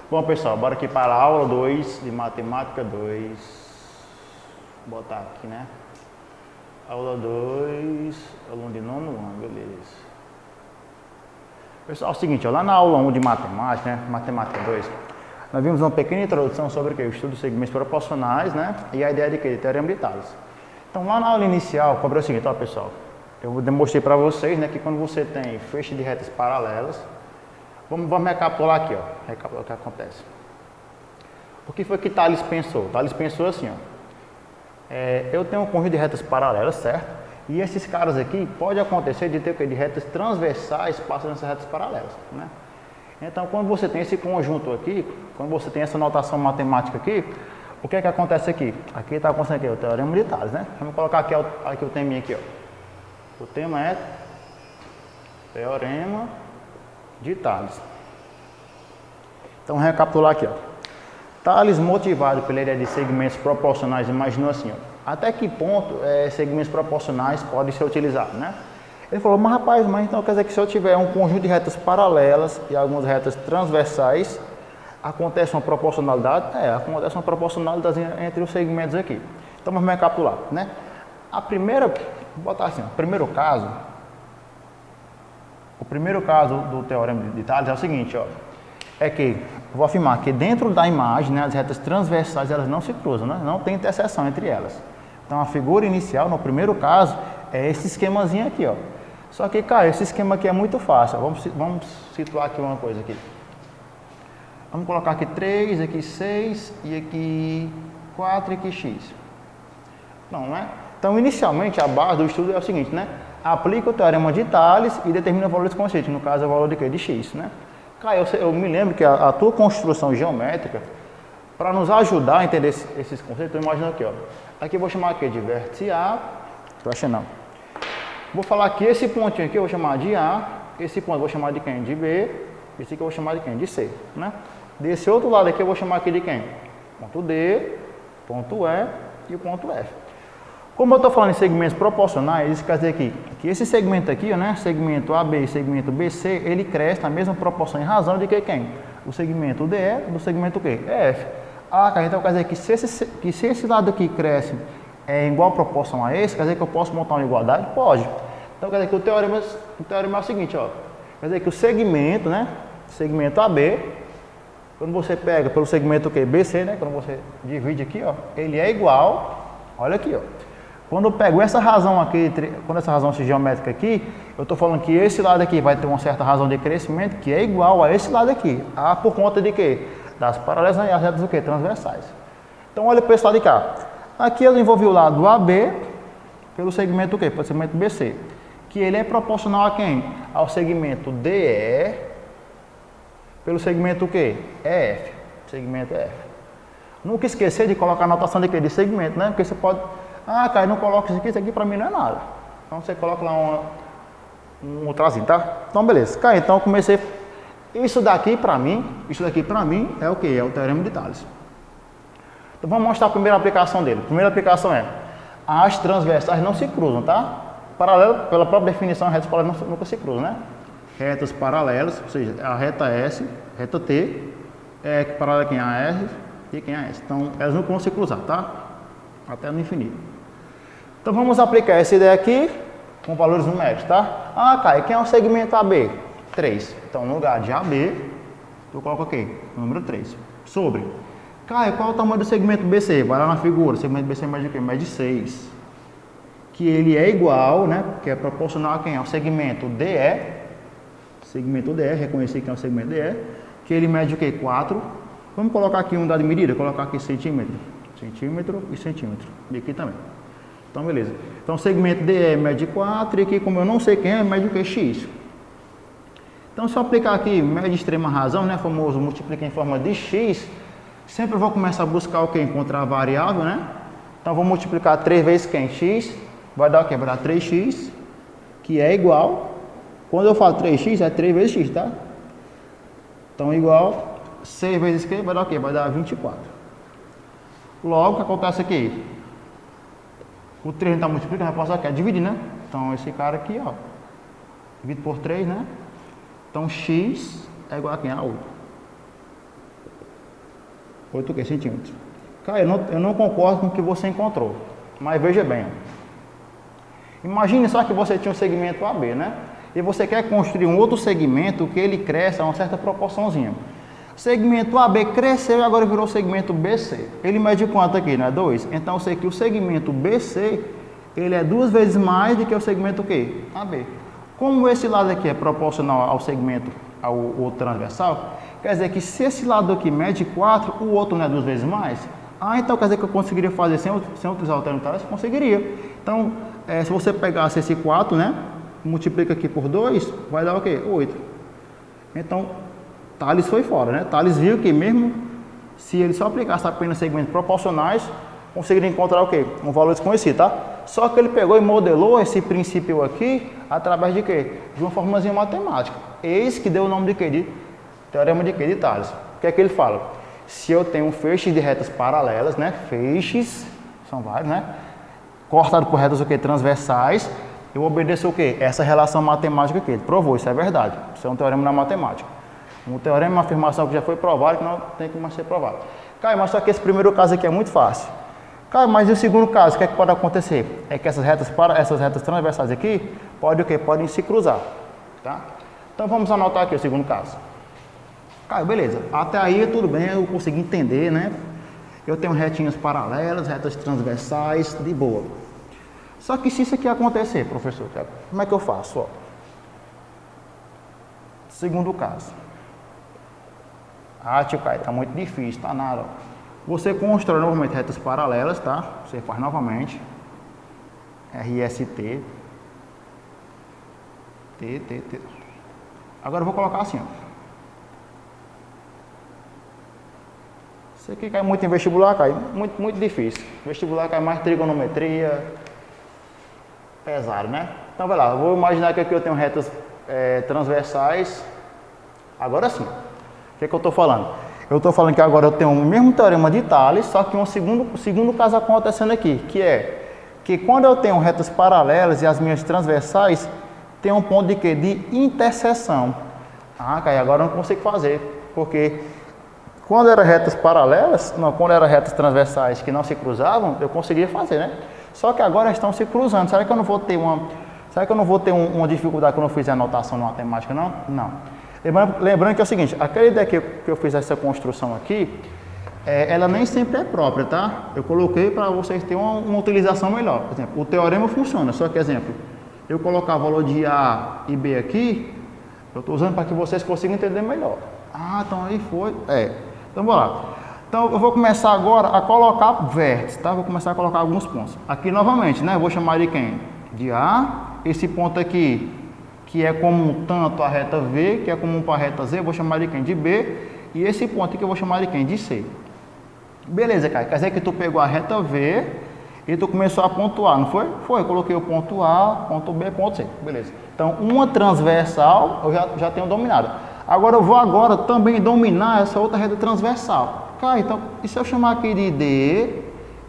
Bom, pessoal, bora aqui para a aula 2 de Matemática 2. Vou botar aqui, né? Aula 2, aluno de nono ano, beleza. Pessoal, é o seguinte, ó, lá na aula 1 de Matemática, né? Matemática 2, nós vimos uma pequena introdução sobre o que? O estudo de segmentos proporcionais, né? E a ideia de que? De teorema de Tales. Então, lá na aula inicial, cobrou o seguinte, ó, pessoal. Eu demonstrei para vocês, né, que quando você tem feixe de retas paralelas, vamos recapitular aqui, ó. Recapitular o que acontece. O que foi que Tales pensou? Tales pensou assim, ó. Eu tenho um conjunto de retas paralelas, certo? E esses caras aqui, pode acontecer de ter o quê? De retas transversais passando nessas retas paralelas, né? Então, quando você tem esse conjunto aqui, quando você tem essa notação matemática aqui, o que é que acontece aqui? Aqui está acontecendo aqui, o teorema de Tales, né? Vamos colocar aqui, aqui o teminha aqui, ó. O tema é teorema de Tales. Então, recapitular aqui, ó. Tales, motivado pela ideia de segmentos proporcionais, imaginou assim, ó, até que ponto segmentos proporcionais podem ser utilizados, né? Ele falou, mas rapaz, então quer dizer que se eu tiver um conjunto de retas paralelas e algumas retas transversais, acontece uma proporcionalidade? Acontece uma proporcionalidade entre os segmentos aqui. Então vamos recapitular, né? Vou botar assim, ó, o primeiro caso do teorema de Tales é o seguinte, ó, é que, eu vou afirmar que dentro da imagem, né, as retas transversais, elas não se cruzam, né? Não tem interseção entre elas. Então, a figura inicial, no primeiro caso, é esse esquemazinho aqui, ó. Só que, cara, esse esquema aqui é muito fácil. Vamos situar aqui uma coisa aqui. Vamos colocar aqui 3, aqui 6, e aqui 4, e aqui x. Não, né? Então, inicialmente, a base do estudo é o seguinte, né? Aplica o teorema de Tales e determina o valor desse conceito. No caso, é o valor de quê? De x, né? Cara, eu me lembro que a tua construção geométrica, para nos ajudar a entender esses conceitos, eu imagino aqui, ó. Aqui eu vou chamar aqui de vértice A, tô achando não. Vou falar que esse pontinho aqui eu vou chamar de A, esse ponto eu vou chamar de quem? De B, esse aqui eu vou chamar de quem? De C, né? Desse outro lado aqui eu vou chamar aqui de quem? Ponto D, ponto E e o ponto F. Como eu estou falando em segmentos proporcionais, isso quer dizer que esse segmento aqui, né, segmento AB e segmento BC, ele cresce na mesma proporção em razão de que quem? O segmento DE do segmento quê? EF. Cara, então quer dizer que se esse lado aqui cresce em igual proporção a esse, quer dizer que eu posso montar uma igualdade? Pode. Então quer dizer que o teorema é o seguinte, ó. Quer dizer que o segmento, né, segmento AB, quando você pega pelo segmento quê? BC, né, quando você divide aqui, ó, ele é igual, olha aqui, ó. Quando eu pego essa razão aqui, quando essa razão se geométrica aqui, eu estou falando que esse lado aqui vai ter uma certa razão de crescimento que é igual a esse lado aqui. Por conta de quê? Das paralelas e as retas do quê? Transversais. Então olha para esse lado de cá. Aqui eu envolvi o lado AB pelo segmento quê? Pelo segmento BC. Que ele é proporcional a quem? Ao segmento DE pelo segmento quê? EF. Segmento EF. Nunca esquecer de colocar a notação de quê? De segmento, né? Porque você pode... cara, não coloca isso aqui pra mim não é nada. Então você coloca lá um trazinho, tá? Então beleza. Cara, então eu comecei. Isso daqui pra mim é o que? É o teorema de Tales. Então vamos mostrar a primeira aplicação dele. A primeira aplicação é: as transversais não se cruzam, tá? Paralelo, pela própria definição, retas paralelas nunca se cruzam, né? Retas paralelas, ou seja, a reta S, reta T, é paralela a quem? A R e quem? A S. Então elas nunca vão se cruzar, tá? Até no infinito. Então vamos aplicar essa ideia aqui com valores numéricos, tá? Cara, quem é o segmento AB? 3. Então no lugar de AB, eu coloco aqui, número 3. Sobre. Cara, qual é o tamanho do segmento BC? Vai lá na figura, o segmento BC mede o quê? Mede 6. Que ele é igual, né? Que é proporcional a quem? Ao segmento DE. Segmento DE, reconhecer que é o segmento DE. Que ele mede o quê? 4. Vamos colocar aqui unidade de medida, colocar aqui centímetro. Centímetro e centímetro. E aqui também. Então, beleza. Então, o segmento DE mede 4 e aqui, como eu não sei quem é, mede o que? X. Então, se eu aplicar aqui média extrema razão, né, famoso multiplica em forma de X, sempre eu vou começar a buscar o que? Encontrar a variável, né? Então, eu vou multiplicar 3 vezes quem? X. Vai dar o quê? Vai dar 3x, que é igual. Quando eu falo 3x, é 3 vezes x, tá? Então, igual 6 vezes que vai dar o quê? Vai dar 24. Logo, o que acontece aqui? O 3 a gente está multiplicando, vai passar aqui, é dividir, né? Então, esse cara aqui, ó, divide por 3, né? Então, x é igual a quem? A 8. 8 centímetros. Caio, eu não concordo com o que você encontrou, mas veja bem. Imagine só que você tinha um segmento AB, né? E você quer construir um outro segmento que ele cresça a uma certa proporçãozinha. O segmento AB cresceu e agora virou o segmento BC. Ele mede quanto aqui, não é 2? Então eu sei que o segmento BC, ele é 2 vezes mais do que o segmento o quê? AB. Como esse lado aqui é proporcional ao segmento, ao outro transversal, quer dizer que se esse lado aqui mede 4, o outro não é 2 vezes mais? Ah, então quer dizer que eu conseguiria fazer sem utilizar o alternatários? Conseguiria. Então, se você pegasse esse 4, né, multiplica aqui por 2, vai dar o quê? 8. Então, Tales foi fora, né? Tales viu que mesmo se ele só aplicasse apenas segmentos proporcionais, conseguiria encontrar o quê? Um valor desconhecido, tá? Só que ele pegou e modelou esse princípio aqui através de quê? De uma formazinha matemática. Eis que deu o nome de quê? De teorema de quê? De Tales. O que é que ele fala? Se eu tenho um feixe de retas paralelas, né? Feixes, são vários, né? Cortado por retas o quê? Transversais, eu obedeço o quê? Essa relação matemática aqui. Ele provou, isso é verdade. Isso é um teorema na matemática. Um teorema é uma afirmação que já foi provada, que não tem que mais ser provada. Caio, mas só que esse primeiro caso aqui é muito fácil. Caio, mas e o segundo caso, o que é que pode acontecer? É que essas retas transversais aqui, podem o quê? Podem se cruzar, tá? Então vamos anotar aqui o segundo caso. Caio, beleza. Até aí tudo bem, eu consegui entender, né? Eu tenho retinhas paralelas, retas transversais, de boa. Só que se isso aqui acontecer, professor, como é que eu faço? Ó. Segundo caso. Ah, tio Caio, tá muito difícil, tá nada. Ó. Você constrói novamente retas paralelas, tá? Você faz novamente. RST. T. Agora eu vou colocar assim, ó. Isso aqui cai muito em vestibular, cai muito difícil. Vestibular cai mais trigonometria, pesado, né? Então vai lá, eu vou imaginar que aqui eu tenho retas transversais. Agora sim. O que é que eu estou falando? Eu estou falando que agora eu tenho o mesmo teorema de Tales, só que um segundo caso acontecendo aqui, que é que quando eu tenho retas paralelas e as minhas transversais, tem um ponto de quê? De interseção. Ah, Caio, agora eu não consigo fazer, porque quando eram retas paralelas, quando eram retas transversais que não se cruzavam, eu conseguia fazer, né? Só que agora estão se cruzando. Será que eu não vou ter uma dificuldade quando eu fizer a anotação na matemática, não? Não. Lembrando que é o seguinte, aquela ideia que eu fiz essa construção aqui, ela nem sempre é própria, tá? Eu coloquei para vocês terem uma utilização melhor. Por exemplo, o teorema funciona, só que, exemplo, eu colocar o valor de A e B aqui, eu estou usando para que vocês consigam entender melhor. Ah, então aí foi. Então, vamos lá. Então, eu vou começar agora a colocar vértices, tá? Vou começar a colocar alguns pontos. Aqui, novamente, né? Eu vou chamar de quem? De A. Esse ponto aqui, que é comum tanto a reta V, que é comum para a reta Z, eu vou chamar de quem? De B. E esse ponto aqui eu vou chamar de quem? De C. Beleza, Caio. Quer dizer que tu pegou a reta V e tu começou a pontuar, não foi? Foi. Eu coloquei o ponto A, ponto B, ponto C. Beleza. Então, uma transversal eu já tenho dominado. Agora eu vou também dominar essa outra reta transversal. Caio, então, e se eu chamar aqui de D,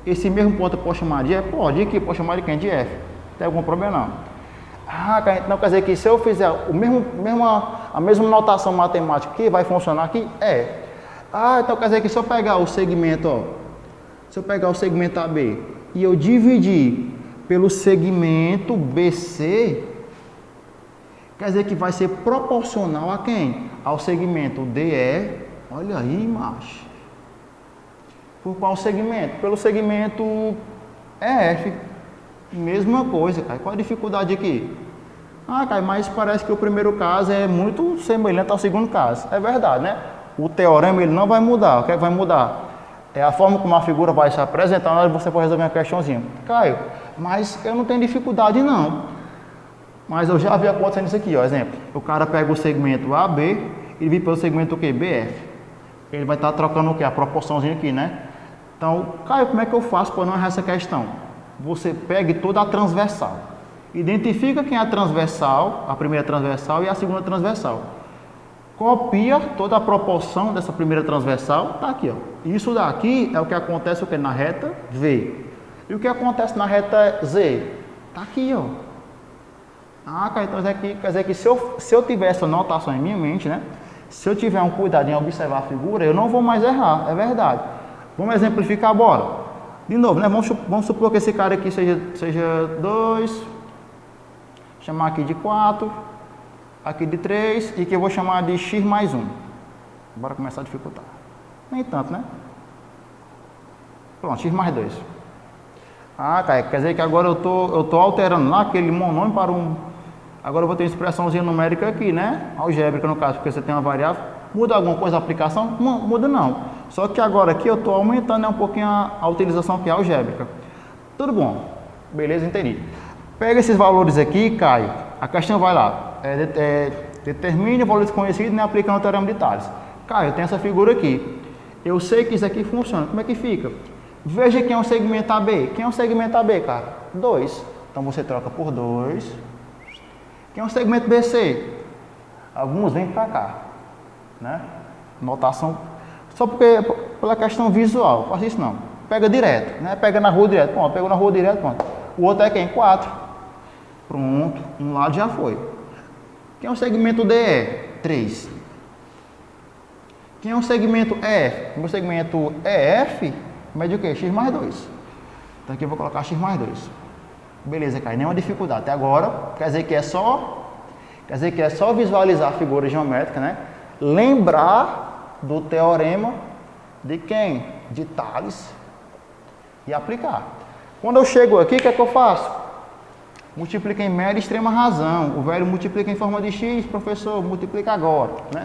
esse mesmo ponto eu posso chamar de E? Pode. E aqui, posso chamar de quem? De F. Tem algum problema não? Ah, Caio, então quer dizer que se eu fizer a mesma notação matemática aqui, vai funcionar aqui? Ah, então quer dizer que se eu pegar o segmento, ó, se eu pegar o segmento AB e eu dividir pelo segmento BC, quer dizer que vai ser proporcional a quem? Ao segmento DE. Olha aí, macho. Por qual segmento? Pelo segmento EF. Mesma coisa, Caio. Qual a dificuldade aqui? Ah, Caio, mas parece que o primeiro caso é muito semelhante ao segundo caso. É verdade, né? O teorema ele não vai mudar. O que é que vai mudar? É a forma como a figura vai se apresentar na hora que você for resolver uma questãozinha. Caio, mas eu não tenho dificuldade não. Mas eu já vi acontecendo isso aqui, ó. Exemplo, o cara pega o segmento AB e vem pelo segmento o quê? BF. Ele vai estar trocando o quê? A proporçãozinha aqui, né? Então, Caio, como é que eu faço para não errar essa questão? Você pegue toda a transversal. Identifica quem é a transversal, a primeira transversal e a segunda transversal. Copia toda a proporção dessa primeira transversal, tá aqui, ó. Isso daqui é o que acontece o quê? Na reta V. E o que acontece na reta Z? Tá aqui, ó. Ah, cara, então quer dizer que se eu tiver essa notação em minha mente, né? Se eu tiver um cuidado em observar a figura, eu não vou mais errar, é verdade. Vamos exemplificar, bora. De novo, né? Vamos supor que esse cara aqui seja 2, chamar aqui de 4, aqui de 3 e que eu vou chamar de x mais 1. Bora começar a dificultar. Nem tanto, né? Pronto, x mais 2. Ah, cara, quer dizer que agora eu tô alterando lá aquele monômio para um... Agora eu vou ter uma expressãozinha numérica aqui, né? Algébrica no caso, porque você tem uma variável. Muda alguma coisa a aplicação? Não, muda não. Só que agora aqui eu estou aumentando um pouquinho a utilização que é algébrica. Tudo bom. Beleza, entendi. Pega esses valores aqui, Caio. A questão vai lá. Determine o valor desconhecido, né, aplicando o teorema de Tales. Caio, eu tenho essa figura aqui. Eu sei que isso aqui funciona. Como é que fica? Veja quem é o segmento AB. Quem é o segmento AB, cara? 2. Então você troca por 2. Quem é o segmento BC? Alguns vêm para cá, né? Notação, só porque pela questão visual, não faço isso não. Pega direto, né? Pega na rua direto, pronto, pegou na rua direto, pronto. O outro é quem? 4. Pronto, um lado já foi. Quem é o segmento DE? 3. Quem é o segmento EF? Meu segmento EF mede o quê? X mais 2. Então aqui eu vou colocar x mais 2. Beleza, cara, nenhuma dificuldade. Até agora, quer dizer que é só visualizar a figura geométrica, né? Lembrar do teorema de quem? De Tales e aplicar. Quando eu chego aqui, o que é que eu faço? Multiplica em média e extrema razão. O velho multiplica em forma de x, professor, multiplica agora, né?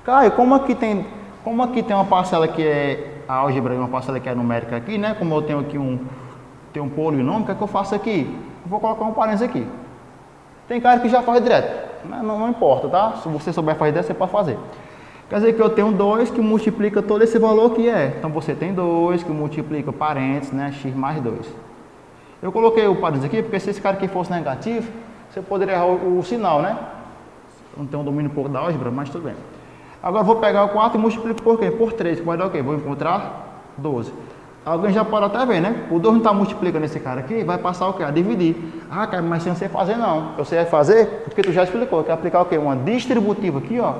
Caio, como aqui tem uma parcela que é álgebra e uma parcela que é numérica aqui, né? Como eu tenho aqui um polinômio, o que é que eu faço aqui? Eu vou colocar um parênteses aqui. Tem cara que já faz direto, não importa, tá? Se você souber fazer direto, você pode fazer. Quer dizer que eu tenho 2 que multiplica todo esse valor que é. Então você tem 2 que multiplica parênteses, né? X mais 2. Eu coloquei o parênteses aqui porque se esse cara aqui fosse negativo, você poderia errar o sinal, né? Não tenho um domínio pouco da álgebra, mas tudo bem. Agora eu vou pegar o 4 e multiplico por quê? Por 3, que vai dar o quê? Vou encontrar 12. Alguém já pode até ver, né? O 2 não está multiplicando esse cara aqui, vai passar o quê? A dividir. Ah, cara, mas sem você fazer não. Eu sei fazer porque tu já explicou. Eu quero aplicar o quê? Uma distributiva aqui, ó.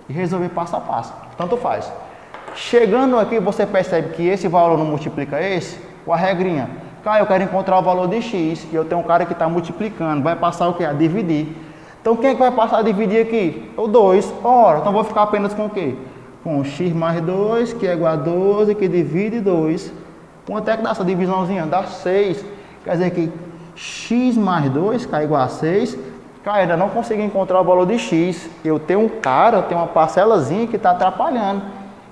E resolver passo a passo. Tanto faz. Chegando aqui, você percebe que esse valor não multiplica esse, com a regrinha. Cara, eu quero encontrar o valor de x, e eu tenho um cara que está multiplicando. Vai passar o quê? A dividir. Então, quem é que vai passar a dividir aqui? O 2. Ora, então vou ficar apenas com o quê? Com x mais 2, que é igual a 12, que divide 2. Quanto é que dá essa divisãozinha? Dá 6. Quer dizer que x mais 2 é igual a 6. Cara, ainda não consegui encontrar o valor de x. Eu tenho um cara, eu tenho uma parcelazinha que está atrapalhando.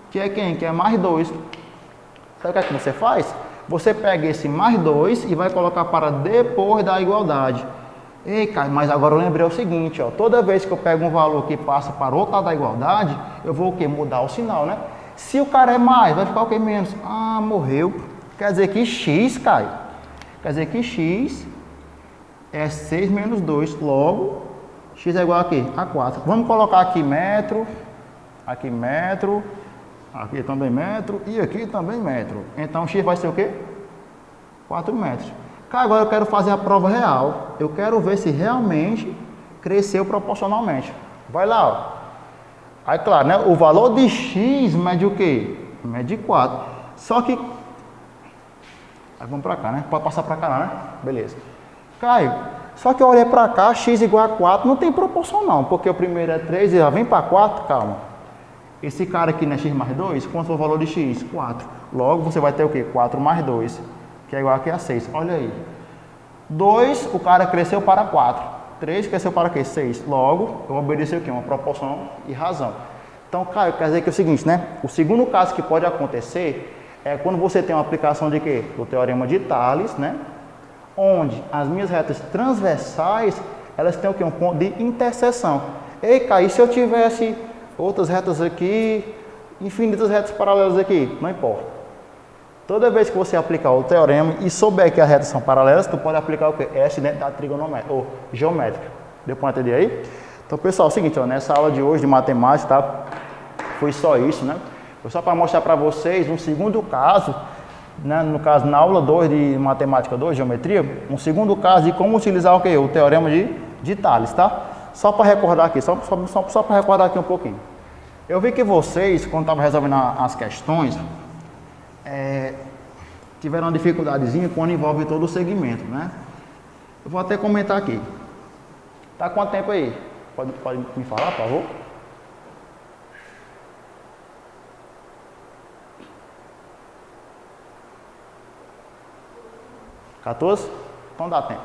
Que é quem? Que é mais 2. Sabe o que você faz? Você pega esse mais 2 e vai colocar para depois da igualdade. Ei, cara, mas agora eu lembrei o seguinte, ó, toda vez que eu pego um valor que passa para outro lado da igualdade, eu vou o quê? Mudar o sinal, né? Se o cara é mais, vai ficar o quê? Menos. Ah, morreu. Quer dizer que x, cai. Quer dizer que x é 6 menos 2. Logo, x é igual a quê? A 4. Vamos colocar aqui metro, aqui também metro e aqui também metro. Então, x vai ser o quê? 4 metros. Cara, agora eu quero fazer a prova real. Eu quero ver se realmente cresceu proporcionalmente. Vai lá, ó. Aí, claro, né? O valor de x mede o quê? Mede 4. Só que... Aí vamos pra cá, né? Pode passar pra cá, né? Beleza. Caio, só que eu olhei pra cá, x igual a 4, não tem proporção não. Porque o primeiro é 3 e já vem pra 4, calma. Esse cara aqui não é x mais 2? Quanto foi o valor de x? 4. Logo, você vai ter o quê? 4 mais 2. Que é igual aqui a 6. Olha aí. 2, o cara cresceu para 4. 3 cresceu para quê? 6. Logo, eu obedeci o quê? Uma proporção e razão. Então, Caio, quer dizer que é o seguinte, né? O segundo caso que pode acontecer é quando você tem uma aplicação de quê? Do teorema de Tales, né? Onde as minhas retas transversais, elas têm o quê? Um ponto de interseção. Ei, Caio, e se eu tivesse outras retas aqui, infinitas retas paralelas aqui? Não importa. Toda vez que você aplicar o teorema e souber que as retas são paralelas, tu pode aplicar o quê? Essa dentro da trigonométrica, ou geométrica. Deu para entender aí? Então, pessoal, é o seguinte, ó, nessa aula de hoje de matemática, tá? Foi só isso, né? Foi só para mostrar para vocês um segundo caso, né? No caso, na aula 2 de matemática 2, geometria, um segundo caso de como utilizar o quê? O teorema de Tales, tá? Só para recordar aqui, só para recordar aqui um pouquinho. Eu vi que vocês, quando estavam resolvendo as questões, tiveram uma dificuldadezinha quando envolve todo o segmento, né? Eu vou até comentar aqui. Tá quanto tempo aí? Pode me falar, por favor? (14? Então dá tempo.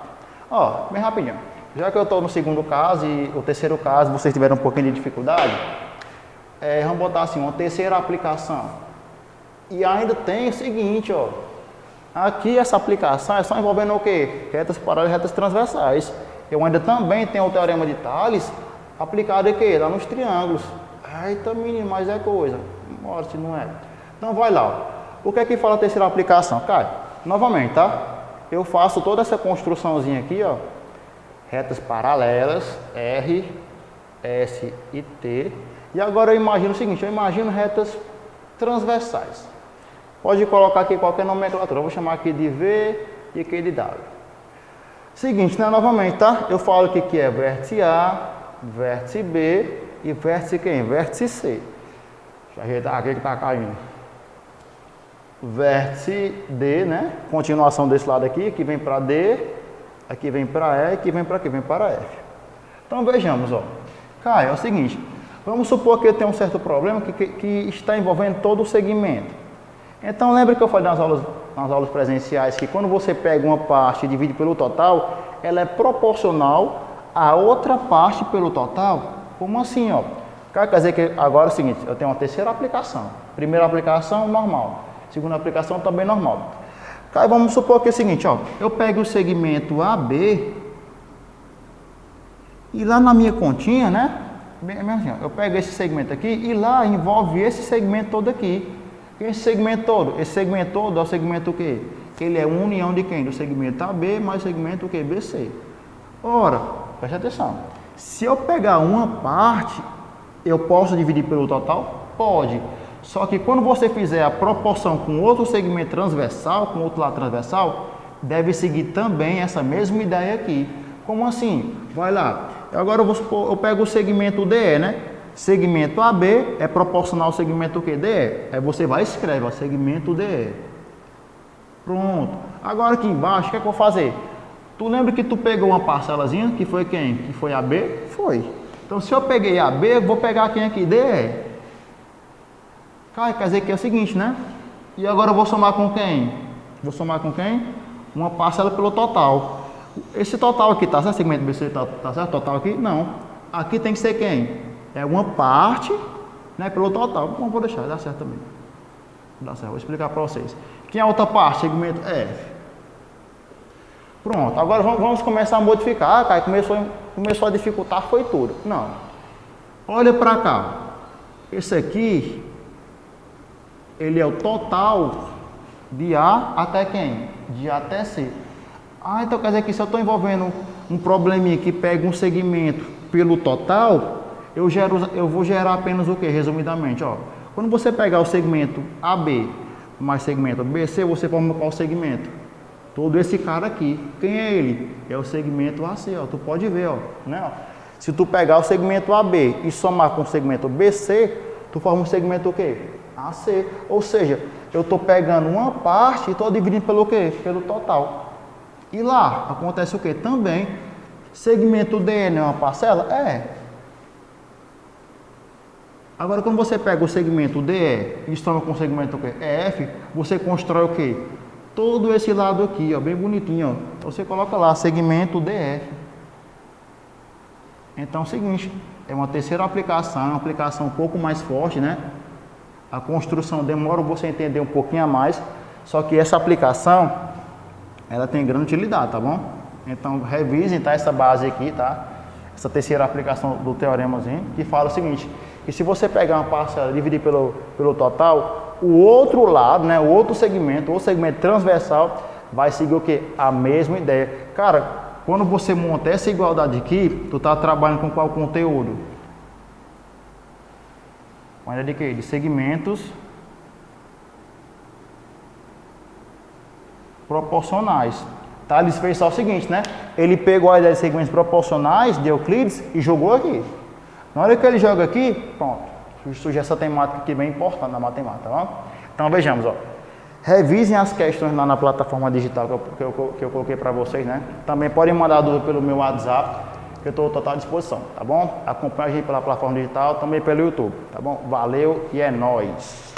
Ó, bem rapidinho. Já que eu estou no segundo caso e o terceiro caso vocês tiveram um pouquinho de dificuldade, vamos botar assim, uma terceira aplicação. E ainda tem o seguinte, ó. Aqui essa aplicação é só envolvendo o quê? Retas paralelas e retas transversais. Eu ainda também tenho o teorema de Tales aplicado aqui, lá nos triângulos. Eita menino, mas é coisa. Bora se não é. Então vai lá. Ó. O que é que fala a terceira aplicação? Cai, novamente, tá? Eu faço toda essa construçãozinha aqui, ó. Retas paralelas, R, S e T. E agora eu imagino o seguinte, eu imagino retas transversais. Pode colocar aqui qualquer nomenclatura, eu vou chamar aqui de V e aqui de W. Seguinte, né, novamente, tá? Eu falo que é vértice A, vértice B e vértice quem? Vértice C. Deixa eu ajeitar aqui que tá caindo. Vértice D, né? Continuação desse lado aqui, que vem para D, aqui vem para E, aqui vem para aqui, vem para F. Então vejamos, ó. Caio, é o seguinte, vamos supor que eu tenho um certo problema que está envolvendo todo o segmento. Então lembra que eu falei nas aulas presenciais que quando você pega uma parte e divide pelo total, ela é proporcional à outra parte pelo total? Como assim, ó? Quer dizer que agora é o seguinte, eu tenho uma terceira aplicação. Primeira aplicação, normal. Segunda aplicação, também normal. Aí vamos supor que é o seguinte, ó. Eu pego o segmento AB e lá na minha continha, né? Bem assim, ó, eu pego esse segmento aqui e lá envolve esse segmento todo aqui. Esse segmento todo é o segmento o quê? Que ele é união de quem? Do segmento AB mais o segmento o quê? BC. Ora, preste atenção. Se eu pegar uma parte, eu posso dividir pelo total? Pode. Só que quando você fizer a proporção com outro segmento transversal, com outro lado transversal, deve seguir também essa mesma ideia aqui. Como assim? Vai lá. Agora eu pego o segmento DE, né? Segmento AB é proporcional ao segmento o quê? DE. Aí você vai e escreve, ó, segmento DE. Pronto. Agora aqui embaixo, o que é que eu vou fazer? Tu lembra que tu pegou uma parcelazinha, que foi quem? Que foi AB? Foi. Então se eu peguei AB, eu vou pegar quem aqui? DE. Cara, quer dizer que é o seguinte, né? E agora eu vou somar com quem? Vou somar com quem? Uma parcela pelo total. Esse total aqui, tá certo? Segmento BC, tá certo? Total aqui? Não. Aqui tem que ser quem? É uma parte, né, pelo total. Bom, vou deixar, dá certo também. Dá certo, vou explicar para vocês. Quem é a outra parte? Segmento F. Pronto, agora vamos começar a modificar. Ah, cara, começou a dificultar, foi tudo. Não. Olha para cá. Esse aqui, ele é o total de A até quem? De A até C. Ah, então quer dizer que se eu estou envolvendo um probleminha que pega um segmento pelo total, eu vou gerar apenas o que? Resumidamente, ó. Quando você pegar o segmento AB mais segmento BC, você forma qual segmento? Todo esse cara aqui. Quem é ele? É o segmento AC, ó. Tu pode ver, ó. Né? Ó. Se tu pegar o segmento AB e somar com o segmento BC, tu forma um segmento o quê? AC. Ou seja, eu estou pegando uma parte e estou dividindo pelo quê? Pelo total. E lá acontece o quê? Também. Segmento DN é uma parcela? É. Agora, quando você pega o segmento DE e soma com o segmento EF, você constrói o quê? Todo esse lado aqui, ó, bem bonitinho, ó. Você coloca lá, segmento DF. Então é o seguinte, é uma terceira aplicação, uma aplicação um pouco mais forte, né? A construção demora você entender um pouquinho a mais, só que essa aplicação, ela tem grande utilidade, tá bom? Então revisem, tá, essa base aqui, tá? Essa terceira aplicação do teoremazinho, que fala o seguinte, que se você pegar uma parcela e dividir pelo total, o outro lado, né, o outro segmento, o segmento transversal, vai seguir o quê? A mesma ideia. Cara, quando você monta essa igualdade aqui, tu tá trabalhando com qual conteúdo? Com a ideia de quê? De segmentos proporcionais. Thales fez só o seguinte, né? Ele pegou a ideia de segmentos proporcionais de Euclides e jogou aqui. Na hora que ele joga aqui, pronto, surge essa temática aqui bem importante na matemática, tá bom? Então vejamos, ó. Revisem as questões lá na plataforma digital que eu coloquei para vocês, né? Também podem mandar dúvida pelo meu WhatsApp, que eu estou à total disposição, tá bom? Acompanhe a gente pela plataforma digital, também pelo YouTube, tá bom? Valeu e é nóis!